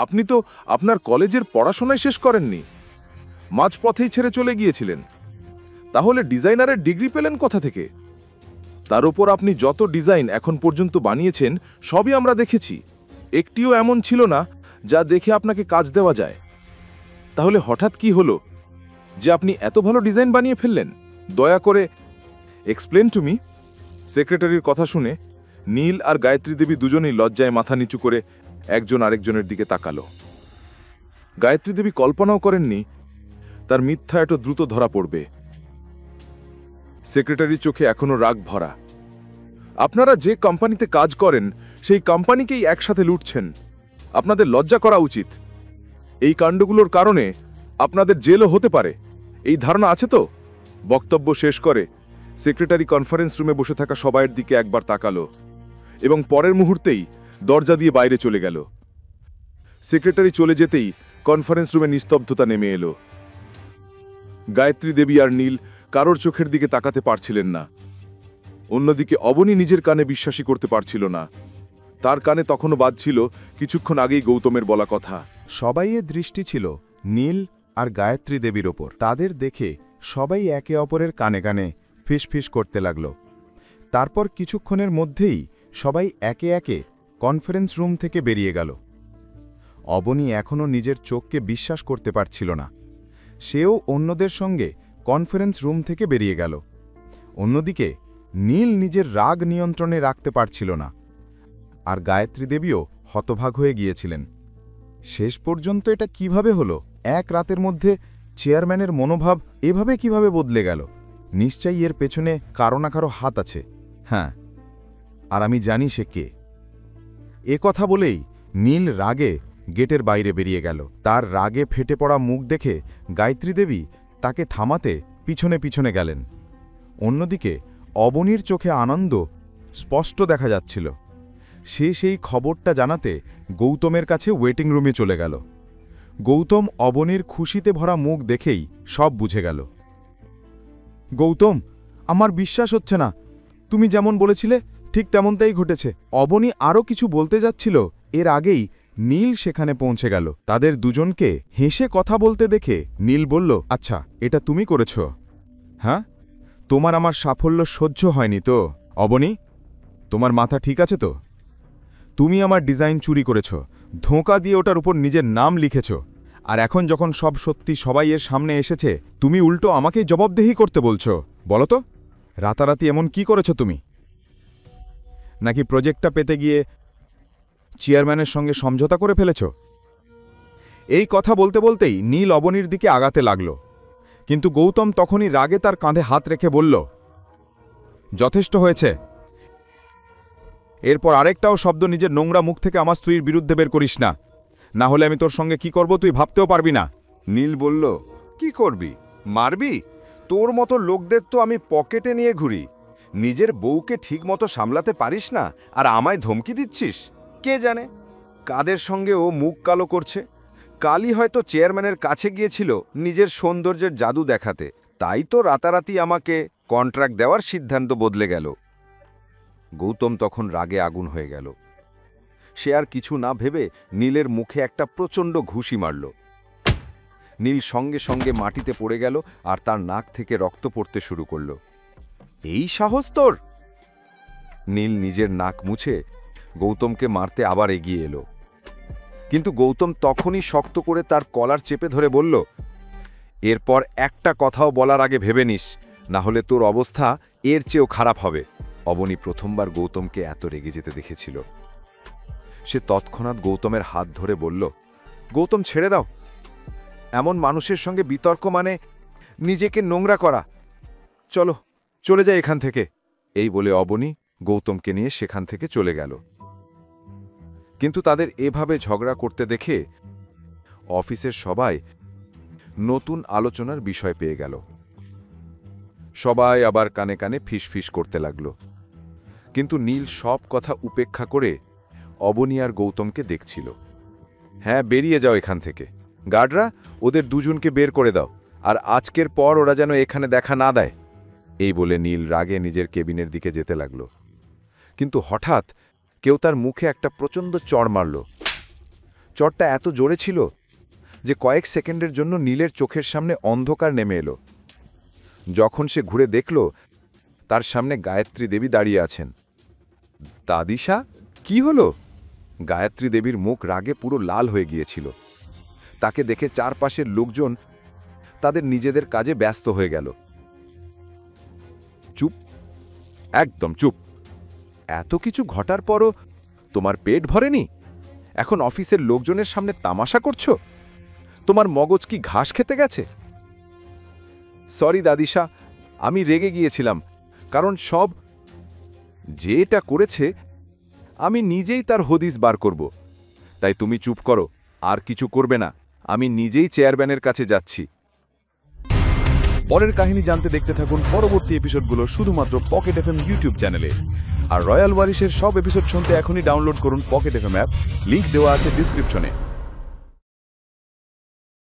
আপনি তো আপনার কলেজের পড়াশোনাই শেষ করেননি, মাঝপথেই ছেড়ে চলে গিয়েছিলেন। তাহলে ডিজাইনারের ডিগ্রি পেলেন কোথা থেকে? তার উপর আপনি যত ডিজাইন এখন পর্যন্ত বানিয়েছেন সবই আমরা দেখেছি, একটিও এমন ছিল না যা দেখে আপনাকে কাজ দেওয়া যায়। তাহলে হঠাৎ কি হলো যে আপনি এত ভালো ডিজাইন বানিয়ে ফেললেন? দয়া করে এক্সপ্লেন টু মি। সেক্রেটারির কথা শুনে নীল আর গায়ত্রী দেবী দুজনেই লজ্জায় মাথা নিচু করে একজন আরেকজনের দিকে তাকালো। গায়ত্রী দেবী কল্পনাও করেননি তার মিথ্যা এত দ্রুত ধরা পড়বে। সেক্রেটারির চোখে এখনো রাগ ভরা। আপনারা যে কোম্পানিতে কাজ করেন সেই কোম্পানিকেই একসাথে লুটছেন। আপনাদের লজ্জা করা উচিত। এই কাণ্ডগুলোর কারণে আপনাদের জেলও হতে পারে, এই ধারণা আছে তো? বক্তব্য শেষ করে সেক্রেটারি কনফারেন্স রুমে বসে থাকা সবাইয়ের দিকে একবার তাকালো এবং পরের মুহূর্তেই দরজা দিয়ে বাইরে চলে গেল। সেক্রেটারি চলে যেতেই কনফারেন্স রুমে নিস্তব্ধতা নেমে এলো। গায়ত্রী দেবী আর নীল কারোর চোখের দিকে তাকাতে পারছিলেন না। অন্যদিকে অবনী নিজের কানে বিশ্বাসই করতে পারছিল না। তার কানে তখনও বাজছিল কিছুক্ষণ আগেই গৌতমের বলা কথা। সবাইয়ের দৃষ্টি ছিল নীল আর গায়ত্রী দেবীর ওপর। তাদের দেখে সবাই একে অপরের কানে কানে ফিসফিস করতে লাগল। তারপর কিছুক্ষণের মধ্যেই সবাই একে একে কনফারেন্স রুম থেকে বেরিয়ে গেল। অবনী এখনও নিজের চোখকে বিশ্বাস করতে পারছিল না। সেও অন্যদের সঙ্গে কনফারেন্স রুম থেকে বেরিয়ে গেল। অন্যদিকে নীল নিজের রাগ নিয়ন্ত্রণে রাখতে পারছিল না, আর গায়ত্রী দেবীও হতভাগ হয়ে গিয়েছিলেন। শেষ পর্যন্ত এটা কিভাবে হলো? এক রাতের মধ্যে চেয়ারম্যানের মনোভাব এভাবে কিভাবে বদলে গেল? নিশ্চয়ই এর পেছনে কারো না কারো হাত আছে। হ্যাঁ, আর আমি জানি সে কে। এ কথা বলেই নীল রাগে গেটের বাইরে বেরিয়ে গেল। তার রাগে ফেটে পড়া মুখ দেখে গায়ত্রী দেবী তাকে থামাতে পিছনে পিছনে গেলেন। অন্যদিকে অবনীর চোখে আনন্দ স্পষ্ট দেখা যাচ্ছিল। সে সেই খবরটা জানাতে গৌতমের কাছে ওয়েটিং রুমে চলে গেল। গৌতম অবনীর খুশিতে ভরা মুখ দেখেই সব বুঝে গেল। গৌতম, আমার বিশ্বাস হচ্ছে না। তুমি যেমন বলেছিলে ঠিক তেমনটাই ঘটেছে। অবনী আরও কিছু বলতে যাচ্ছিল, এর আগেই নীল সেখানে পৌঁছে গেল। তাদের দুজনকে হেসে কথা বলতে দেখে নীল বলল, আচ্ছা, এটা তুমি করেছ? হ্যাঁ, তোমার আমার সাফল্য সহ্য হয়নি তো? অবনী, তোমার মাথা ঠিক আছে তো? তুমি আমার ডিজাইন চুরি করেছ, ধোঁকা দিয়ে ওটার উপর নিজের নাম লিখেছ, আর এখন যখন সব সত্যি সবাই এর সামনে এসেছে তুমি উল্টো আমাকেই জবাবদেহি করতে বলছো। বলো তো, রাতারাতি এমন কি করেছ তুমি? নাকি প্রজেক্টটা পেতে গিয়ে চেয়ারম্যানের সঙ্গে সমঝোতা করে ফেলেছ? এই কথা বলতে বলতেই নীল অবনীর দিকে আগাতে লাগল, কিন্তু গৌতম তখনই রাগে তার কাঁধে হাত রেখে বলল, যথেষ্ট হয়েছে। এরপর আরেকটাও শব্দ নিজের নোংরা মুখ থেকে আমার স্ত্রীর বিরুদ্ধে বের করিস না, না হলে আমি তোর সঙ্গে কি করব তুই ভাবতেও পারবি না। নীল বলল, কি করবি? মারবি? তোর মতো লোকদের তো আমি পকেটে নিয়ে ঘুরি। নিজের বউকে ঠিকমতো সামলাতে পারিস না আর আমায় ধমকি দিচ্ছিস? কে জানে কাদের সঙ্গে ও মুখ কালো করছে। কালই হয়তো চেয়ারম্যানের কাছে গিয়েছিল নিজের সৌন্দর্যের জাদু দেখাতে, তাই তো রাতারাতি আমাকে কন্ট্রাক্ট দেওয়ার সিদ্ধান্ত বদলে গেল। গৌতম তখন রাগে আগুন হয়ে গেল। সে আর কিছু না ভেবে নীলের মুখে একটা প্রচণ্ড ঘুষি মারল। নীল সঙ্গে সঙ্গে মাটিতে পড়ে গেল আর তার নাক থেকে রক্ত পড়তে শুরু করল। এই সাহস তোর? নীল নিজের নাক মুছে গৌতমকে মারতে আবার এগিয়ে এলো, কিন্তু গৌতম তখনই শক্ত করে তার কলার চেপে ধরে বলল, এরপর একটা কথাও বলার আগে ভেবে নিস, না হলে তোর অবস্থা এর চেয়েও খারাপ হবে। অবনী প্রথমবার গৌতমকে এত রেগে যেতে দেখেছিল। সে তৎক্ষণাৎ গৌতমের হাত ধরে বলল, গৌতম, ছেড়ে দাও। এমন মানুষের সঙ্গে বিতর্ক মানে নিজেকে নোংরা করা। চলো, চলে যাই এখান থেকে। এই বলে অবনী গৌতমকে নিয়ে সেখান থেকে চলে গেল। কিন্তু তাদের এভাবে ঝগড়া করতে দেখে অফিসের সবাই নতুন আলোচনার বিষয় পেয়ে গেল। সবাই আবার কানে কানে ফিসফিস করতে লাগল, কিন্তু নীল সব কথা উপেক্ষা করে অবনী আর গৌতমকে দেখছিল। হ্যাঁ, বেরিয়ে যাও এখান থেকে। গার্ডরা, ওদের দুজনকে বের করে দাও, আর আজকের পর ওরা যেন এখানে দেখা না দেয়। এই বলে নীল রাগে নিজের কেবিনের দিকে যেতে লাগল, কিন্তু হঠাৎ কেউ তার মুখে একটা প্রচণ্ড চড় মারল। চটটা এত জোরে ছিল যে কয়েক সেকেন্ডের জন্য নীলের চোখের সামনে অন্ধকার নেমে এলো। যখন সে ঘুরে দেখল, তার সামনে গায়ত্রী দেবী দাঁড়িয়ে আছেন। দাদিশা, কি হলো? গায়ত্রী দেবীর মুখ রাগে পুরো লাল হয়ে গিয়েছিল। তাকে দেখে চারপাশের লোকজন তাদের নিজেদের কাজে ব্যস্ত হয়ে গেল। চুপ, একদম চুপ। এত কিছু ঘটার পরও তোমার পেট ভরেনি? এখন অফিসের লোকজনের সামনে তামাশা করছো? তোমার মগজ কি ঘাস খেতে গেছে? সরি দাদিশা, আমি রেগে গিয়েছিলাম, কারণ সব যে এটা করেছে আমি নিজেই তার হদিস বার করব। তাই তুমি চুপ করো, আর কিছু করবে না। আমি নিজেই চেয়ারম্যানের কাছে যাচ্ছি। পরের কাহিনী জানতে দেখতে থাকুন পরবর্তী এপিসোডগুলো শুধুমাত্র পকেট এফএম ইউটিউব চ্যানেলে। আর রয়্যাল ওয়ারিশের সব এপিসোড শুনতে এখনই ডাউনলোড করুন পকেট এফএম অ্যাপ। লিংক দেওয়া আছে ডিসক্রিপশনে।